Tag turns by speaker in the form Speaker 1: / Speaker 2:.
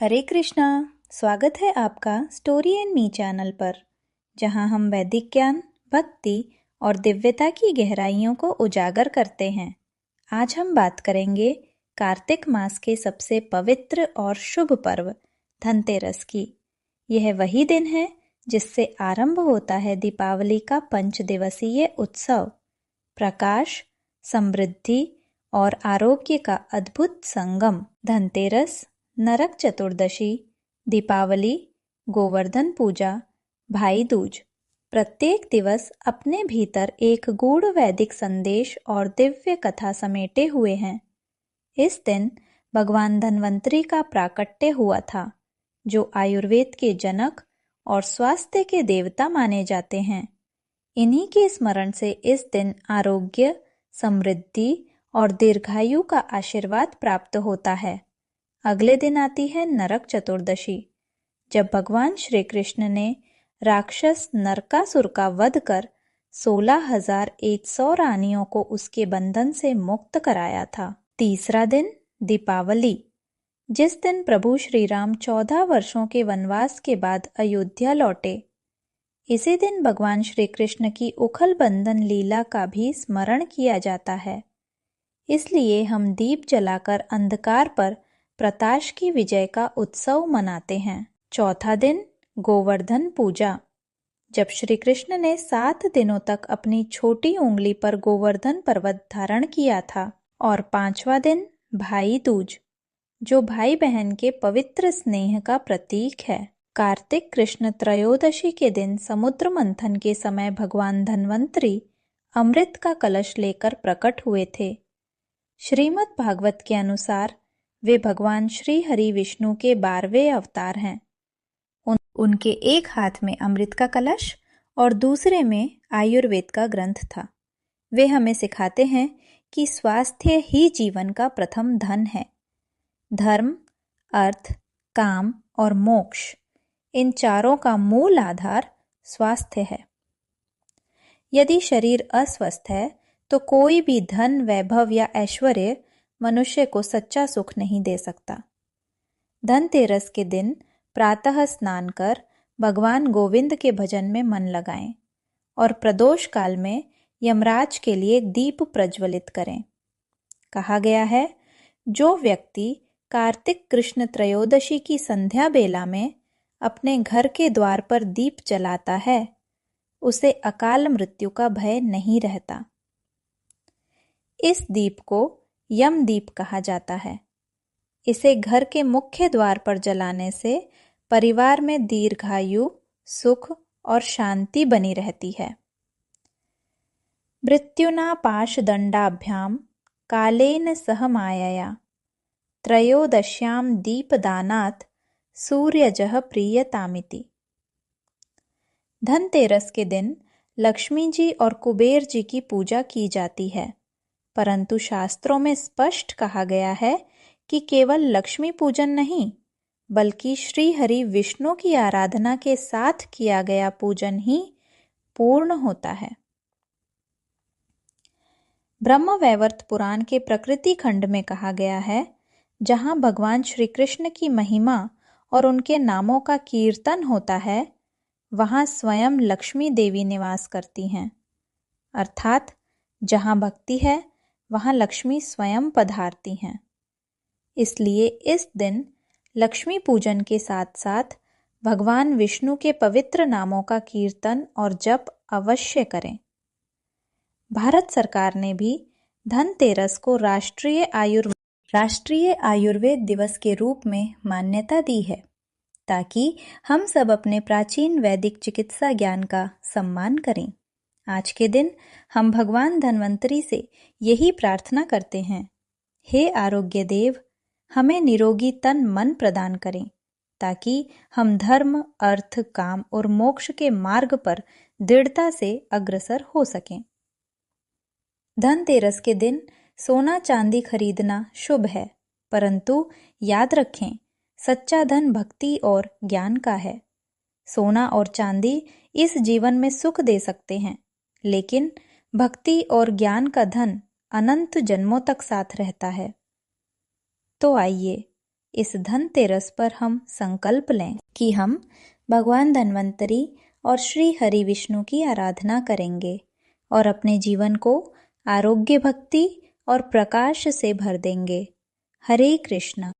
Speaker 1: हरे कृष्णा। स्वागत है आपका स्टोरी एंड मी चैनल पर, जहां हम वैदिक ज्ञान, भक्ति और दिव्यता की गहराइयों को उजागर करते हैं। आज हम बात करेंगे कार्तिक मास के सबसे पवित्र और शुभ पर्व धनतेरस की। यह वही दिन है जिससे आरंभ होता है दीपावली का 5 दिवसीय उत्सव। प्रकाश, समृद्धि और आरोग्य का अद्भुत संगम। धनतेरस, नरक चतुर्दशी, दीपावली, गोवर्धन पूजा, भाई दूज, प्रत्येक दिवस अपने भीतर एक गूढ़ वैदिक संदेश और दिव्य कथा समेटे हुए हैं। इस दिन भगवान धन्वंतरी का प्राकट्य हुआ था, जो आयुर्वेद के जनक और स्वास्थ्य के देवता माने जाते हैं। इन्हीं के स्मरण से इस दिन आरोग्य, समृद्धि और दीर्घायु का आशीर्वाद प्राप्त होता है। अगले दिन आती है नरक चतुर्दशी, जब भगवान श्री कृष्ण ने राक्षस नरकासुर का वध कर 16,100 रानियों को उसके बंधन से मुक्त कराया था। तीसरा दिन दीपावली, जिस दिन प्रभु श्री राम 14 वर्षों के वनवास के बाद अयोध्या लौटे। इसी दिन भगवान श्री कृष्ण की उखल बंधन लीला का भी स्मरण किया जाता है। इसलिए हम दीप जलाकर अंधकार पर प्रकाश की विजय का उत्सव मनाते हैं। चौथा दिन गोवर्धन पूजा, जब श्री कृष्ण ने 7 दिनों तक अपनी छोटी उंगली पर गोवर्धन पर्वत धारण किया था। और 5वां दिन भाई दूज, जो भाई बहन के पवित्र स्नेह का प्रतीक है। कार्तिक कृष्ण त्रयोदशी के दिन समुद्र मंथन के समय भगवान धन्वंतरी अमृत का कलश लेकर प्रकट हुए थे। श्रीमद् भागवत के अनुसार वे भगवान श्री हरि विष्णु के 12वें अवतार हैं। उनके एक हाथ में अमृत का कलश और दूसरे में आयुर्वेद का ग्रंथ था। वे हमें सिखाते हैं कि स्वास्थ्य ही जीवन का प्रथम धन है। धर्म, अर्थ, काम और मोक्ष, इन चारों का मूल आधार स्वास्थ्य है। यदि शरीर अस्वस्थ है तो कोई भी धन, वैभव या ऐश्वर्य मनुष्य को सच्चा सुख नहीं दे सकता। धनतेरस के दिन प्रातः स्नान कर भगवान गोविंद के भजन में मन लगाएं और प्रदोष काल में यमराज के लिए दीप प्रज्वलित करें। कहा गया है, जो व्यक्ति कार्तिक कृष्ण त्रयोदशी की संध्या बेला में अपने घर के द्वार पर दीप जलाता है, उसे अकाल मृत्यु का भय नहीं रहता। इस दीप को यमदीप कहा जाता है। इसे घर के मुख्य द्वार पर जलाने से परिवार में दीर्घायु, सुख और शांति बनी रहती है। मृत्युना पाशदंडाभ्याम कालेन सह मायया त्रयोदश्यां दीपदानात् सूर्यजः प्रीयतामिति। धनतेरस के दिन लक्ष्मी जी और कुबेर जी की पूजा की जाती है, परंतु शास्त्रों में स्पष्ट कहा गया है कि केवल लक्ष्मी पूजन नहीं, बल्कि श्री हरि विष्णु की आराधना के साथ किया गया पूजन ही पूर्ण होता है। ब्रह्मवैवर्त पुराण के प्रकृति खंड में कहा गया है, जहां भगवान श्री कृष्ण की महिमा और उनके नामों का कीर्तन होता है, वहां स्वयं लक्ष्मी देवी निवास करती हैं। अर्थात जहां भक्ति है वहां लक्ष्मी स्वयं पधारती हैं। इसलिए इस दिन लक्ष्मी पूजन के साथ साथ भगवान विष्णु के पवित्र नामों का कीर्तन और जप अवश्य करें। भारत सरकार ने भी धनतेरस को राष्ट्रीय आयुर्वेद दिवस के रूप में मान्यता दी है, ताकि हम सब अपने प्राचीन वैदिक चिकित्सा ज्ञान का सम्मान करें। आज के दिन हम भगवान धन्वंतरी से यही प्रार्थना करते हैं, हे आरोग्य देव, हमें निरोगी तन मन प्रदान करें, ताकि हम धर्म, अर्थ, काम और मोक्ष के मार्ग पर दृढ़ता से अग्रसर हो सकें। धनतेरस के दिन सोना चांदी खरीदना शुभ है, परंतु याद रखें, सच्चा धन भक्ति और ज्ञान का है। सोना और चांदी इस जीवन में सुख दे सकते हैं, लेकिन भक्ति और ज्ञान का धन अनंत जन्मों तक साथ रहता है। तो आइए इस धनतेरस पर हम संकल्प लें कि हम भगवान धन्वंतरी और श्री हरि विष्णु की आराधना करेंगे और अपने जीवन को आरोग्य, भक्ति और प्रकाश से भर देंगे। हरे कृष्णा।